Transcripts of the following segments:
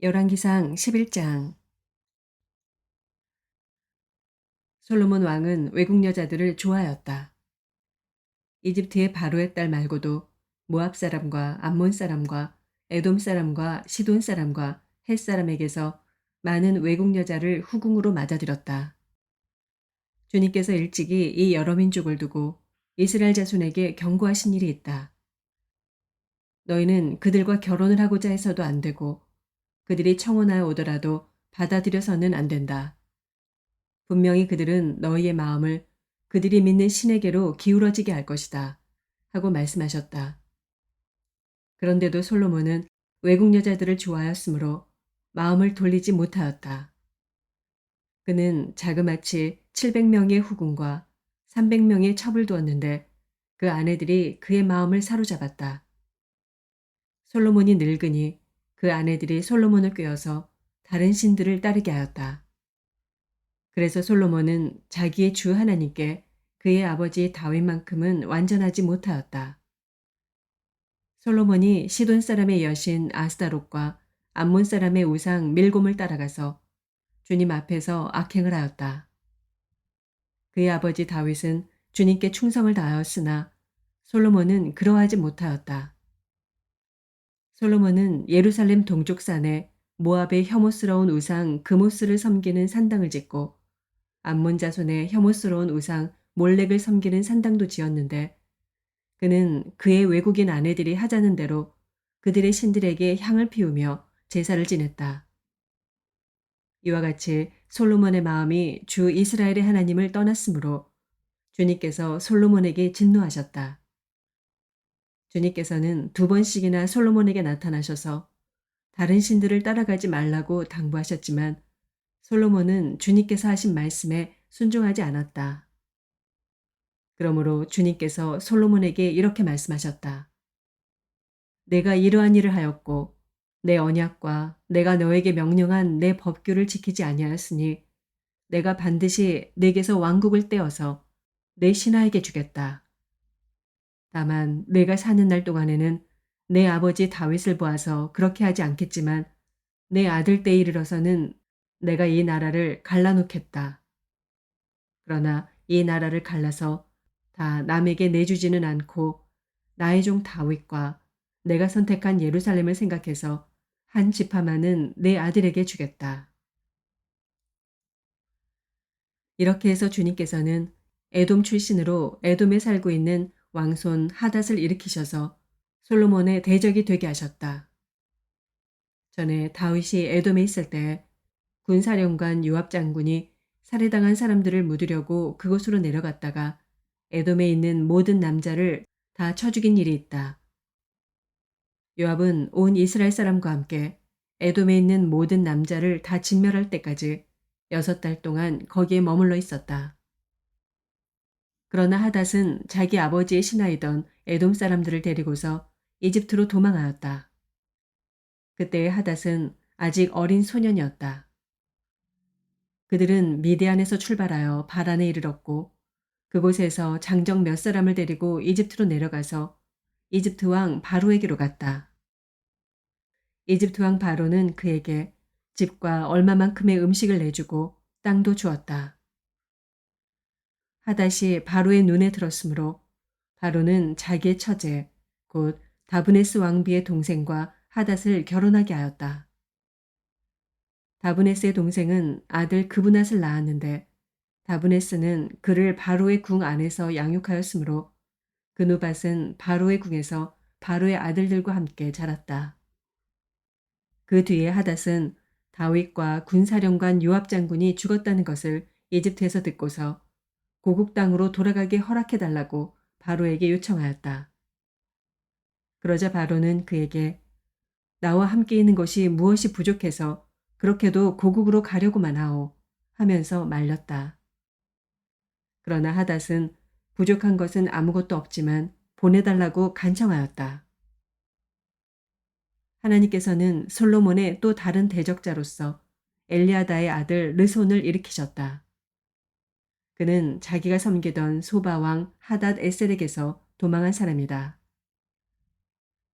열왕기상 11장. 솔로몬 왕은 외국 여자들을 좋아하였다. 이집트의 바로의 딸 말고도 모압 사람과 암몬 사람과 에돔 사람과 시돈 사람과 헷 사람에게서 많은 외국 여자를 후궁으로 맞아들였다. 주님께서 일찍이 이 여러 민족을 두고 이스라엘 자손에게 경고하신 일이 있다. 너희는 그들과 결혼을 하고자 해서도 안 되고 그들이 청혼하여 오더라도 받아들여서는 안 된다. 분명히 그들은 너희의 마음을 그들이 믿는 신에게로 기울어지게 할 것이다. 하고 말씀하셨다. 그런데도 솔로몬은 외국 여자들을 좋아하였으므로 마음을 돌리지 못하였다. 그는 자그마치 700명의 후궁과 300명의 첩을 두었는데 그 아내들이 그의 마음을 사로잡았다. 솔로몬이 늙으니 그 아내들이 솔로몬을 꾀어서 다른 신들을 따르게 하였다. 그래서 솔로몬은 자기의 주 하나님께 그의 아버지 다윗만큼은 완전하지 못하였다. 솔로몬이 시돈 사람의 여신 아스타롯과 암몬 사람의 우상 밀곰을 따라가서 주님 앞에서 악행을 하였다. 그의 아버지 다윗은 주님께 충성을 다하였으나 솔로몬은 그러하지 못하였다. 솔로몬은 예루살렘 동쪽 산에 모압의 혐오스러운 우상 그모스를 섬기는 산당을 짓고 암몬 자손의 혐오스러운 우상 몰렉을 섬기는 산당도 지었는데 그는 그의 외국인 아내들이 하자는 대로 그들의 신들에게 향을 피우며 제사를 지냈다. 이와 같이 솔로몬의 마음이 주 이스라엘의 하나님을 떠났으므로 주님께서 솔로몬에게 진노하셨다. 주님께서는 2번씩이나 솔로몬에게 나타나셔서 다른 신들을 따라가지 말라고 당부하셨지만 솔로몬은 주님께서 하신 말씀에 순종하지 않았다. 그러므로 주님께서 솔로몬에게 이렇게 말씀하셨다. 내가 이러한 일을 하였고 내 언약과 내가 너에게 명령한 내 법규를 지키지 아니하였으니 내가 반드시 내게서 왕국을 떼어서 내 신하에게 주겠다. 다만 내가 사는 날 동안에는 내 아버지 다윗을 보아서 그렇게 하지 않겠지만 내 아들 때에 이르러서는 내가 이 나라를 갈라놓겠다. 그러나 이 나라를 갈라서 다 남에게 내주지는 않고 나의 종 다윗과 내가 선택한 예루살렘을 생각해서 한 지파만은 내 아들에게 주겠다. 이렇게 해서 주님께서는 에돔 출신으로 에돔에 살고 있는 왕손 하닷을 일으키셔서 솔로몬의 대적이 되게 하셨다. 전에 다윗이 에돔에 있을 때 군사령관 요압 장군이 살해당한 사람들을 묻으려고 그곳으로 내려갔다가 에돔에 있는 모든 남자를 다 쳐 죽인 일이 있다. 요압은 온 이스라엘 사람과 함께 에돔에 있는 모든 남자를 다 진멸할 때까지 6달 동안 거기에 머물러 있었다. 그러나 하닷은 자기 아버지의 신하이던 에돔 사람들을 데리고서 이집트로 도망하였다. 그때의 하닷은 아직 어린 소년이었다. 그들은 미디안에서 출발하여 바란에 이르렀고 그곳에서 장정 몇 사람을 데리고 이집트로 내려가서 이집트 왕 바로에게로 갔다. 이집트 왕 바로는 그에게 집과 얼마만큼의 음식을 내주고 땅도 주었다. 하닷이 바로의 눈에 들었으므로 바로는 자기의 처제 곧 다브네스 왕비의 동생과 하닷을 결혼하게 하였다. 다브네스의 동생은 아들 그브낫을 낳았는데 다브네스는 그를 바로의 궁 안에서 양육하였으므로 그누밧은 바로의 궁에서 바로의 아들들과 함께 자랐다. 그 뒤에 하닷은 다윗과 군사령관 요압 장군이 죽었다는 것을 이집트에서 듣고서 고국 땅으로 돌아가게 허락해달라고 바로에게 요청하였다. 그러자 바로는 그에게 나와 함께 있는 것이 무엇이 부족해서 그렇게도 고국으로 가려고만 하오 하면서 말렸다. 그러나 하닷은 부족한 것은 아무것도 없지만 보내달라고 간청하였다. 하나님께서는 솔로몬의 또 다른 대적자로서 엘리아다의 아들 르손을 일으키셨다. 그는 자기가 섬기던 소바왕 하닷 에셀에게서 도망한 사람이다.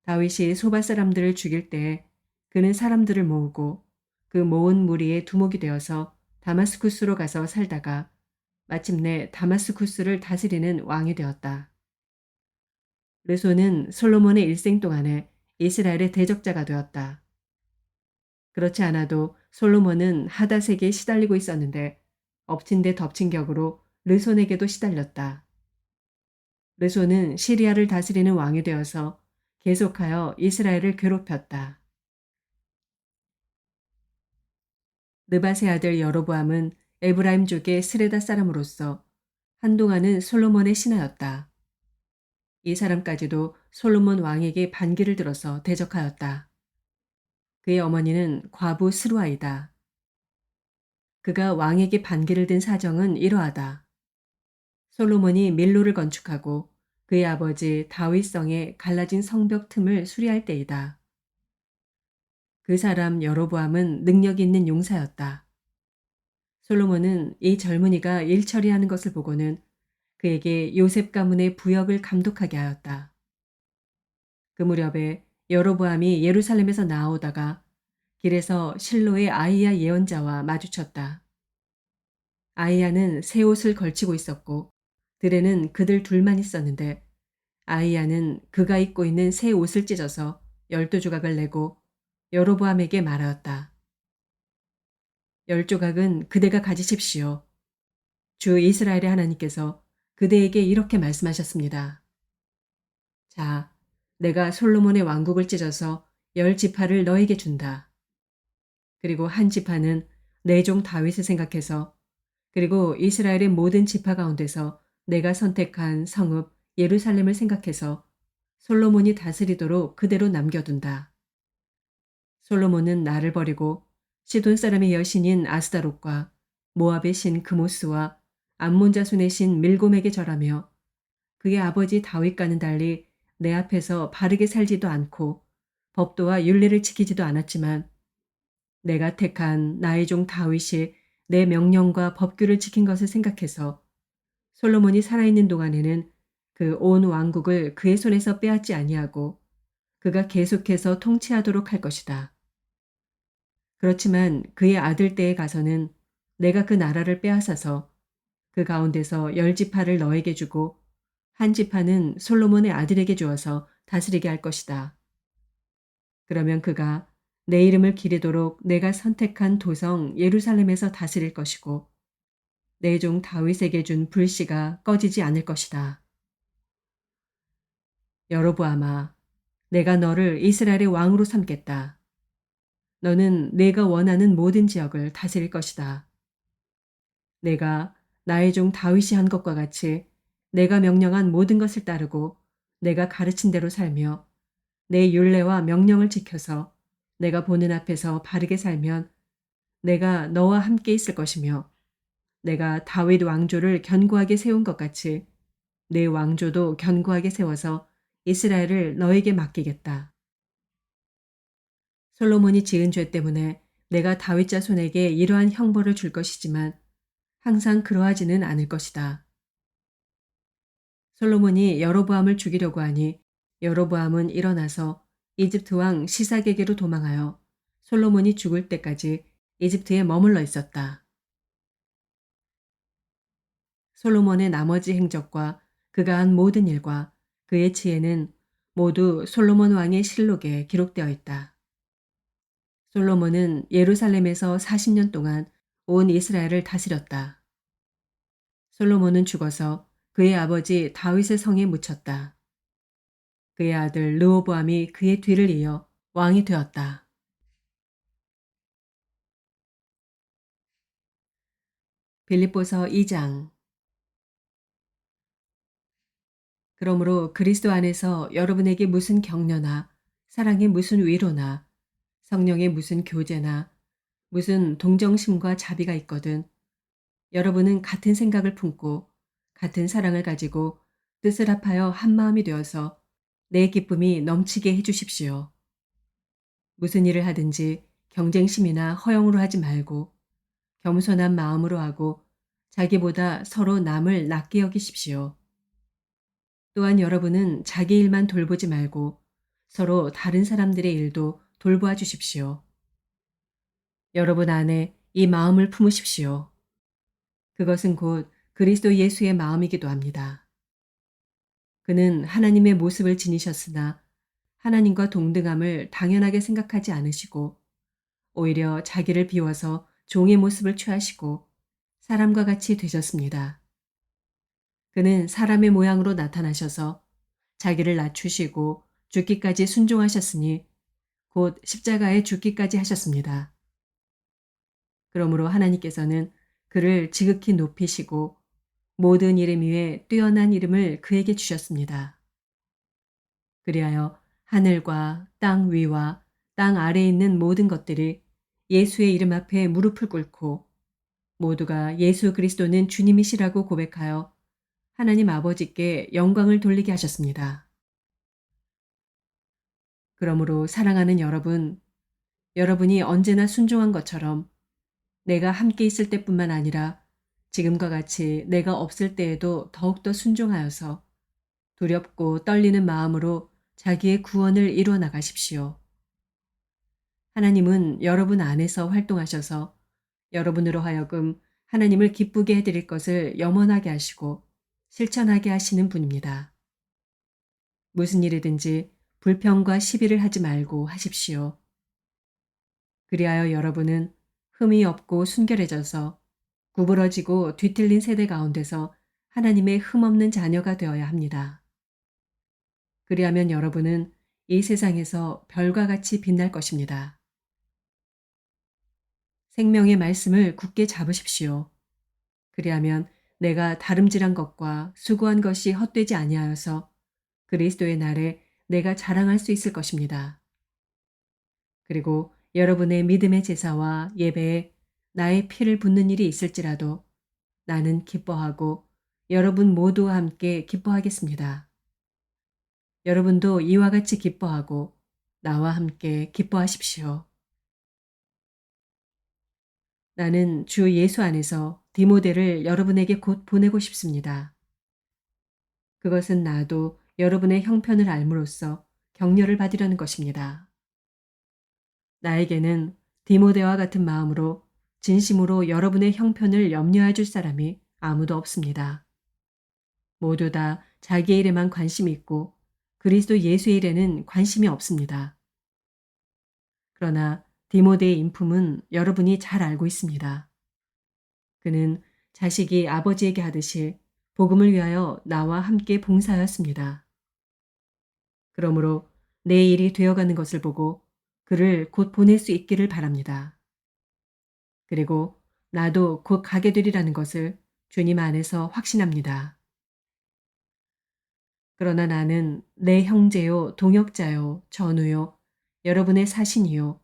다윗이 소바 사람들을 죽일 때 그는 사람들을 모으고 그 모은 무리의 두목이 되어서 다마스쿠스로 가서 살다가 마침내 다마스쿠스를 다스리는 왕이 되었다. 르손은 솔로몬의 일생 동안에 이스라엘의 대적자가 되었다. 그렇지 않아도 솔로몬은 하닷에게 시달리고 있었는데 엎친 데 덮친 격으로 르손에게도 시달렸다. 르손은 시리아를 다스리는 왕이 되어서 계속하여 이스라엘을 괴롭혔다. 느밧의 아들 여로보암은 에브라임 족의 스레다 사람으로서 한동안은 솔로몬의 신하였다. 이 사람까지도 솔로몬 왕에게 반기를 들어서 대적하였다. 그의 어머니는 과부 스루아이다. 그가 왕에게 반기를 든 사정은 이러하다. 솔로몬이 밀로를 건축하고 그의 아버지 다윗성에 갈라진 성벽 틈을 수리할 때이다. 그 사람 여로보암은 능력 있는 용사였다. 솔로몬은 이 젊은이가 일 처리하는 것을 보고는 그에게 요셉 가문의 부역을 감독하게 하였다. 그 무렵에 여로보암이 예루살렘에서 나오다가 길에서 실로의 아이야 예언자와 마주쳤다. 아이야는 새 옷을 걸치고 있었고 들에는 그들 둘만 있었는데 아이야는 그가 입고 있는 새 옷을 찢어서 12조각을 내고 여로보암에게 말하였다. 10조각은 그대가 가지십시오. 주 이스라엘의 하나님께서 그대에게 이렇게 말씀하셨습니다. 자, 내가 솔로몬의 왕국을 찢어서 10지파를 너에게 준다. 그리고 한 지파는 내 종 다윗을 생각해서 그리고 이스라엘의 모든 지파 가운데서 내가 선택한 성읍 예루살렘을 생각해서 솔로몬이 다스리도록 그대로 남겨둔다. 솔로몬은 나를 버리고 시돈 사람의 여신인 아스다롯과 모압의 신 그모스와 암몬 자손의 신 밀곰에게 절하며 그의 아버지 다윗과는 달리 내 앞에서 바르게 살지도 않고 법도와 율례를 지키지도 않았지만 내가 택한 나의 종 다윗이 내 명령과 법규를 지킨 것을 생각해서 솔로몬이 살아있는 동안에는 그 온 왕국을 그의 손에서 빼앗지 아니하고 그가 계속해서 통치하도록 할 것이다. 그렇지만 그의 아들 때에 가서는 내가 그 나라를 빼앗아서 그 가운데서 10지파를 너에게 주고 한 지파는 솔로몬의 아들에게 주어서 다스리게 할 것이다. 그러면 그가 내 이름을 기리도록 내가 선택한 도성 예루살렘에서 다스릴 것이고 내 종 다윗에게 준 불씨가 꺼지지 않을 것이다. 여로보암아, 내가 너를 이스라엘의 왕으로 삼겠다. 너는 내가 원하는 모든 지역을 다스릴 것이다. 내가 나의 종 다윗이 한 것과 같이 내가 명령한 모든 것을 따르고 내가 가르친 대로 살며 내 율례와 명령을 지켜서 내가 보는 앞에서 바르게 살면 내가 너와 함께 있을 것이며 내가 다윗 왕조를 견고하게 세운 것 같이 내 왕조도 견고하게 세워서 이스라엘을 너에게 맡기겠다. 솔로몬이 지은 죄 때문에 내가 다윗 자손에게 이러한 형벌을 줄 것이지만 항상 그러하지는 않을 것이다. 솔로몬이 여로보암을 죽이려고 하니 여로보암은 일어나서 이집트 왕 시삭에게로 도망하여 솔로몬이 죽을 때까지 이집트에 머물러 있었다. 솔로몬의 나머지 행적과 그가 한 모든 일과 그의 지혜는 모두 솔로몬 왕의 실록에 기록되어 있다. 솔로몬은 예루살렘에서 40년 동안 온 이스라엘을 다스렸다. 솔로몬은 죽어서 그의 아버지 다윗의 성에 묻혔다. 그의 아들 르호보암이 그의 뒤를 이어 왕이 되었다. 빌립보서 2장. 그러므로 그리스도 안에서 여러분에게 무슨 격려나 사랑의 무슨 위로나 성령의 무슨 교제나 무슨 동정심과 자비가 있거든 여러분은 같은 생각을 품고 같은 사랑을 가지고 뜻을 합하여 한 마음이 되어서 내 기쁨이 넘치게 해주십시오. 무슨 일을 하든지 경쟁심이나 허영으로 하지 말고 겸손한 마음으로 하고 자기보다 서로 남을 낮게 여기십시오. 또한 여러분은 자기 일만 돌보지 말고 서로 다른 사람들의 일도 돌보아 주십시오. 여러분 안에 이 마음을 품으십시오. 그것은 곧 그리스도 예수의 마음이기도 합니다. 그는 하나님의 모습을 지니셨으나 하나님과 동등함을 당연하게 생각하지 않으시고 오히려 자기를 비워서 종의 모습을 취하시고 사람과 같이 되셨습니다. 그는 사람의 모양으로 나타나셔서 자기를 낮추시고 죽기까지 순종하셨으니 곧 십자가에 죽기까지 하셨습니다. 그러므로 하나님께서는 그를 지극히 높이시고 모든 이름 위에 뛰어난 이름을 그에게 주셨습니다. 그리하여 하늘과 땅 위와 땅 아래에 있는 모든 것들이 예수의 이름 앞에 무릎을 꿇고 모두가 예수 그리스도는 주님이시라고 고백하여 하나님 아버지께 영광을 돌리게 하셨습니다. 그러므로 사랑하는 여러분, 여러분이 언제나 순종한 것처럼 내가 함께 있을 때뿐만 아니라 지금과 같이 내가 없을 때에도 더욱더 순종하여서 두렵고 떨리는 마음으로 자기의 구원을 이루어 나가십시오. 하나님은 여러분 안에서 활동하셔서 여러분으로 하여금 하나님을 기쁘게 해드릴 것을 염원하게 하시고 실천하게 하시는 분입니다. 무슨 일이든지 불평과 시비를 하지 말고 하십시오. 그리하여 여러분은 흠이 없고 순결해져서 구부러지고 뒤틀린 세대 가운데서 하나님의 흠없는 자녀가 되어야 합니다. 그리하면 여러분은 이 세상에서 별과 같이 빛날 것입니다. 생명의 말씀을 굳게 잡으십시오. 그리하면 내가 다름질한 것과 수고한 것이 헛되지 아니하여서 그리스도의 날에 내가 자랑할 수 있을 것입니다. 그리고 여러분의 믿음의 제사와 예배에 나의 피를 붓는 일이 있을지라도 나는 기뻐하고 여러분 모두와 함께 기뻐하겠습니다. 여러분도 이와 같이 기뻐하고 나와 함께 기뻐하십시오. 나는 주 예수 안에서 디모데를 여러분에게 곧 보내고 싶습니다. 그것은 나도 여러분의 형편을 알므로써 격려를 받으려는 것입니다. 나에게는 디모데와 같은 마음으로 진심으로 여러분의 형편을 염려해 줄 사람이 아무도 없습니다. 모두 다 자기 일에만 관심이 있고 그리스도 예수의 일에는 관심이 없습니다. 그러나 디모데의 인품은 여러분이 잘 알고 있습니다. 그는 자식이 아버지에게 하듯이 복음을 위하여 나와 함께 봉사하였습니다. 그러므로 내 일이 되어가는 것을 보고 그를 곧 보낼 수 있기를 바랍니다. 그리고 나도 곧 가게 되리라는 것을 주님 안에서 확신합니다. 그러나 나는 내 형제요, 동역자요, 전우요, 여러분의 사신이요,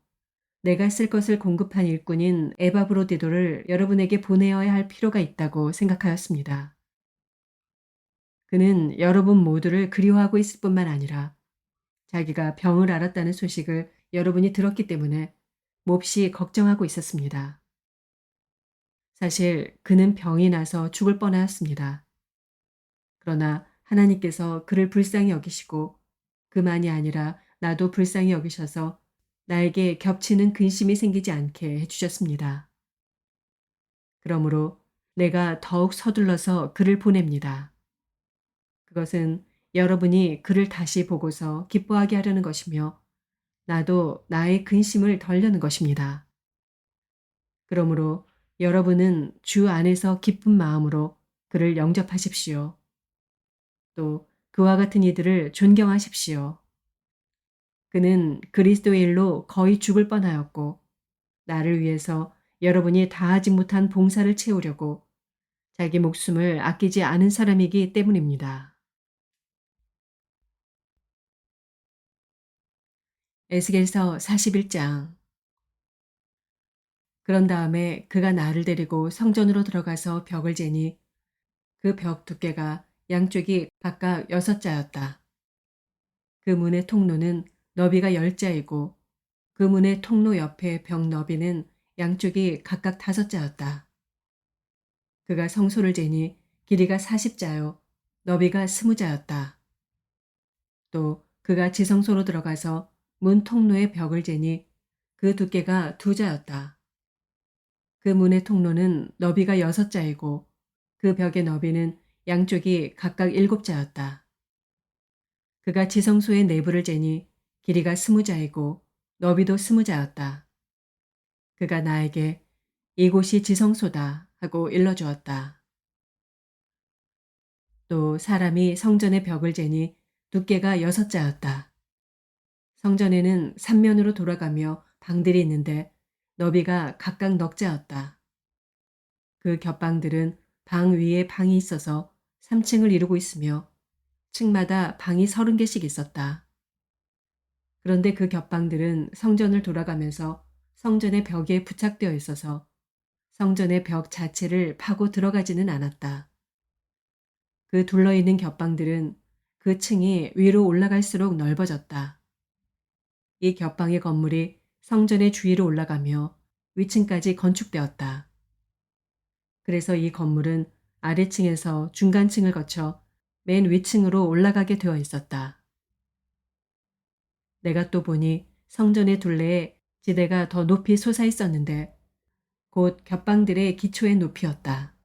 내가 쓸 것을 공급한 일꾼인 에바브로디도를 여러분에게 보내어야 할 필요가 있다고 생각하였습니다. 그는 여러분 모두를 그리워하고 있을 뿐만 아니라 자기가 병을 앓았다는 소식을 여러분이 들었기 때문에 몹시 걱정하고 있었습니다. 사실 그는 병이 나서 죽을 뻔하였습니다. 그러나 하나님께서 그를 불쌍히 여기시고 그만이 아니라 나도 불쌍히 여기셔서 나에게 겹치는 근심이 생기지 않게 해주셨습니다. 그러므로 내가 더욱 서둘러서 그를 보냅니다. 그것은 여러분이 그를 다시 보고서 기뻐하게 하려는 것이며 나도 나의 근심을 덜려는 것입니다. 그러므로 여러분은 주 안에서 기쁜 마음으로 그를 영접하십시오. 또 그와 같은 이들을 존경하십시오. 그는 그리스도의 일로 거의 죽을 뻔하였고 나를 위해서 여러분이 다하지 못한 봉사를 채우려고 자기 목숨을 아끼지 않은 사람이기 때문입니다. 에스겔서 41장. 그런 다음에 그가 나를 데리고 성전으로 들어가서 벽을 재니 그 벽 두께가 양쪽이 각각 6자였다. 그 문의 통로는 너비가 10자이고 그 문의 통로 옆에 벽 너비는 양쪽이 각각 5자였다. 그가 성소를 재니 길이가 40자요 너비가 20자였다. 또 그가 지성소로 들어가서 문 통로에 벽을 재니 그 두께가 2자였다. 그 문의 통로는 너비가 6자이고 그 벽의 너비는 양쪽이 각각 7자였다. 그가 지성소의 내부를 재니 길이가 20자이고 너비도 20자였다. 그가 나에게 이곳이 지성소다 하고 일러주었다. 또 사람이 성전의 벽을 재니 두께가 6자였다. 성전에는 3면으로 돌아가며 방들이 있는데 너비가 각각 넉자였다. 그 겹방들은 방 위에 방이 있어서 3층을 이루고 있으며 층마다 방이 30개씩 있었다. 그런데 그 겹방들은 성전을 돌아가면서 성전의 벽에 부착되어 있어서 성전의 벽 자체를 파고 들어가지는 않았다. 그 둘러있는 겹방들은 그 층이 위로 올라갈수록 넓어졌다. 이 겹방의 건물이 성전의 주위로 올라가며 위층까지 건축되었다. 그래서 이 건물은 아래층에서 중간층을 거쳐 맨 위층으로 올라가게 되어 있었다. 내가 또 보니 성전의 둘레에 지대가 더 높이 솟아 있었는데 곧 겹방들의 기초의 높이였다.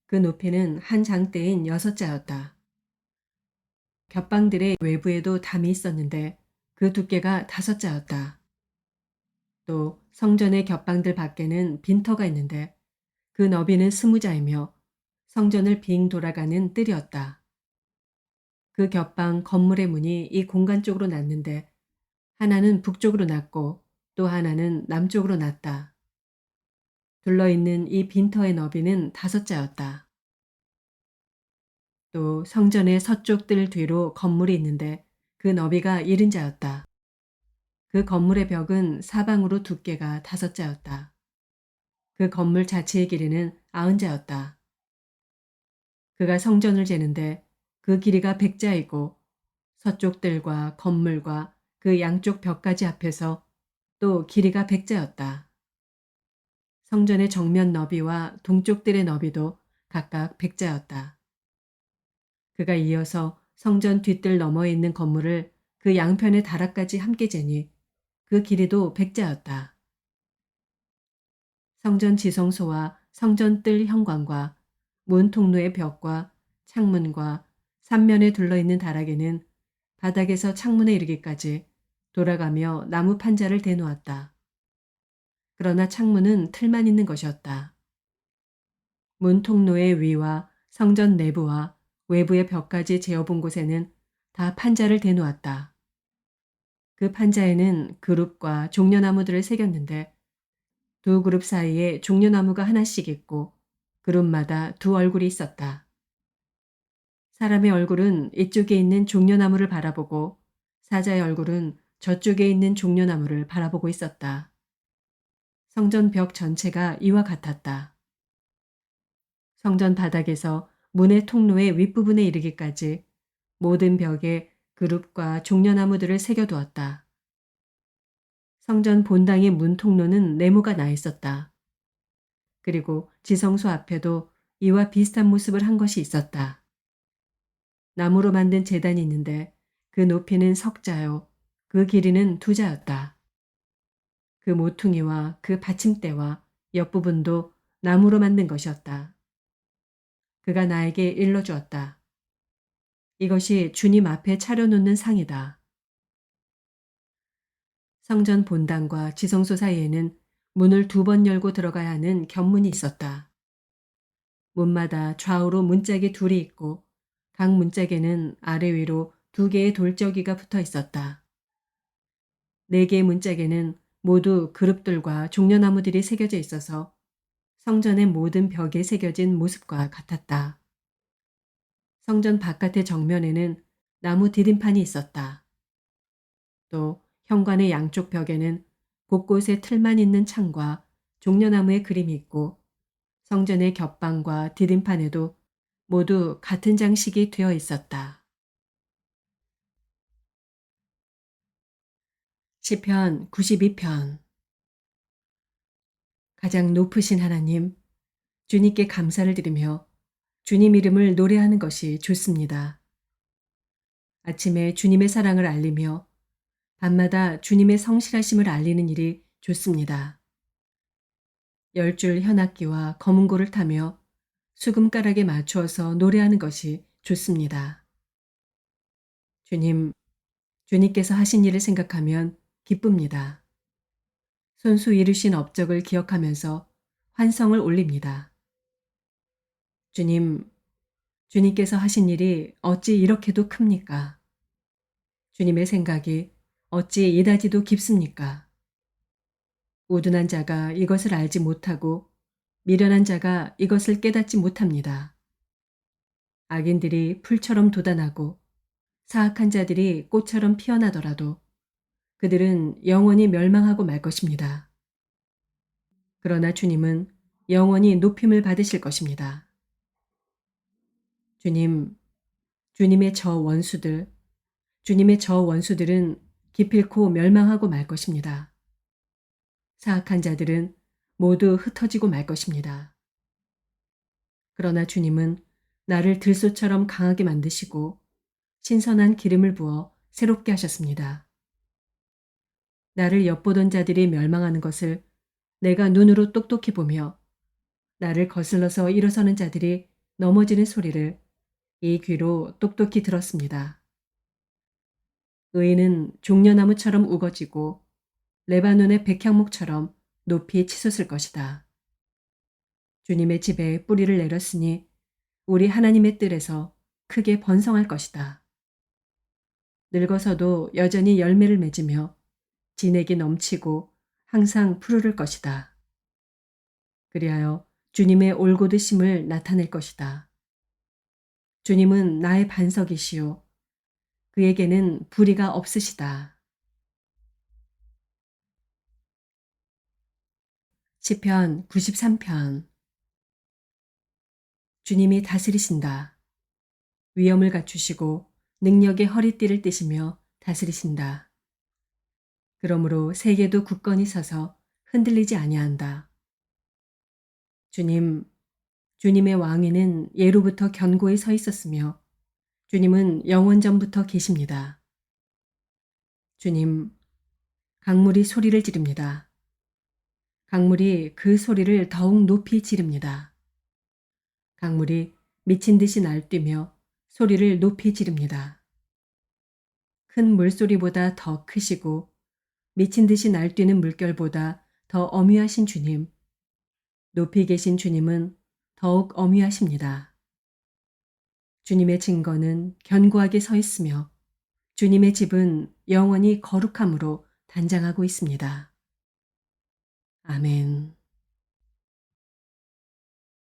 그 높이는 한 장대인 6자였다. 겹방들의 외부에도 담이 있었는데 그 두께가 5자였다. 또 성전의 겹방들 밖에는 빈터가 있는데 그 너비는 20자이며 성전을 빙 돌아가는 뜰이었다. 그 겹방 건물의 문이 이 공간 쪽으로 났는데 하나는 북쪽으로 났고 또 하나는 남쪽으로 났다. 둘러있는 이 빈터의 너비는 5자였다. 또 성전의 서쪽 뜰 뒤로 건물이 있는데 그 너비가 70자였다. 그 건물의 벽은 사방으로 두께가 5자였다. 그 건물 자체의 길이는 90자였다. 그가 성전을 재는데 그 길이가 100자이고 서쪽 뜰과 건물과 그 양쪽 벽까지 합해서 또 길이가 100자였다. 성전의 정면 너비와 동쪽 뜰의 너비도 각각 100자였다. 그가 이어서 성전 뒷뜰 너머에 있는 건물을 그 양편의 다락까지 함께 재니 그 길이도 100자였다. 성전 지성소와 성전 뜰 현관과 문 통로의 벽과 창문과 삼면에 둘러있는 다락에는 바닥에서 창문에 이르기까지 돌아가며 나무 판자를 대놓았다. 그러나 창문은 틀만 있는 것이었다. 문 통로의 위와 성전 내부와 외부의 벽까지 재어본 곳에는 다 판자를 대놓았다. 그 판자에는 그룹과 종려나무들을 새겼는데 두 그룹 사이에 종려나무가 하나씩 있고 그룹마다 두 얼굴이 있었다. 사람의 얼굴은 이쪽에 있는 종려나무를 바라보고 사자의 얼굴은 저쪽에 있는 종려나무를 바라보고 있었다. 성전 벽 전체가 이와 같았다. 성전 바닥에서 문의 통로의 윗부분에 이르기까지 모든 벽에 그룹과 종려나무들을 새겨두었다. 성전 본당의 문 통로는 네모가 나 있었다. 그리고 지성소 앞에도 이와 비슷한 모습을 한 것이 있었다. 나무로 만든 제단이 있는데 그 높이는 10자요. 그 길이는 2자였다. 그 모퉁이와 그 받침대와 옆부분도 나무로 만든 것이었다. 그가 나에게 일러주었다. 이것이 주님 앞에 차려놓는 상이다. 성전 본당과 지성소 사이에는 문을 2번 열고 들어가야 하는 견문이 있었다. 문마다 좌우로 문짝이 둘이 있고 각 문짝에는 아래 위로 2개의 돌저기가 붙어 있었다. 4개의 문짝에는 모두 그룹들과 종려나무들이 새겨져 있어서 성전의 모든 벽에 새겨진 모습과 같았다. 성전 바깥의 정면에는 나무 디딤판이 있었다. 또 현관의 양쪽 벽에는 곳곳에 틀만 있는 창과 종려나무의 그림이 있고 성전의 겹방과 디딤판에도 모두 같은 장식이 되어 있었다. 시편 92편. 가장 높으신 하나님, 주님께 감사를 드리며 주님 이름을 노래하는 것이 좋습니다. 아침에 주님의 사랑을 알리며 밤마다 주님의 성실하심을 알리는 일이 좋습니다. 10줄 현악기와 검은고를 타며 수금가락에 맞추어서 노래하는 것이 좋습니다. 주님, 주님께서 하신 일을 생각하면 기쁩니다. 손수 이루신 업적을 기억하면서 환성을 올립니다. 주님, 주님께서 하신 일이 어찌 이렇게도 큽니까? 주님의 생각이 어찌 이다지도 깊습니까? 우둔한 자가 이것을 알지 못하고 미련한 자가 이것을 깨닫지 못합니다. 악인들이 풀처럼 돋아나고 사악한 자들이 꽃처럼 피어나더라도 그들은 영원히 멸망하고 말 것입니다. 그러나 주님은 영원히 높임을 받으실 것입니다. 주님, 주님의 저 원수들, 주님의 저 원수들은 기필코 멸망하고 말 것입니다. 사악한 자들은 모두 흩어지고 말 것입니다. 그러나 주님은 나를 들소처럼 강하게 만드시고 신선한 기름을 부어 새롭게 하셨습니다. 나를 엿보던 자들이 멸망하는 것을 내가 눈으로 똑똑히 보며 나를 거슬러서 일어서는 자들이 넘어지는 소리를 이 귀로 똑똑히 들었습니다. 의인은 종려나무처럼 우거지고 레바논의 백향목처럼 높이 치솟을 것이다. 주님의 집에 뿌리를 내렸으니 우리 하나님의 뜰에서 크게 번성할 것이다. 늙어서도 여전히 열매를 맺으며 진액이 넘치고 항상 푸르를 것이다. 그리하여 주님의 올곧으심을 나타낼 것이다. 주님은 나의 반석이시요 그에게는 불의가 없으시다. 시편 93편. 주님이 다스리신다. 위엄을 갖추시고 능력의 허리띠를 띠시며 다스리신다. 그러므로 세계도 굳건히 서서 흔들리지 아니한다. 주님, 주님의 왕위는 예로부터 견고히 서 있었으며 주님은 영원전부터 계십니다. 주님, 강물이 소리를 지릅니다. 강물이 그 소리를 더욱 높이 지릅니다. 강물이 미친 듯이 날뛰며 소리를 높이 지릅니다. 큰 물소리보다 더 크시고 미친 듯이 날뛰는 물결보다 더 어미하신 주님, 높이 계신 주님은 더욱 어미하십니다. 주님의 증거는 견고하게 서 있으며 주님의 집은 영원히 거룩함으로 단장하고 있습니다. 아멘.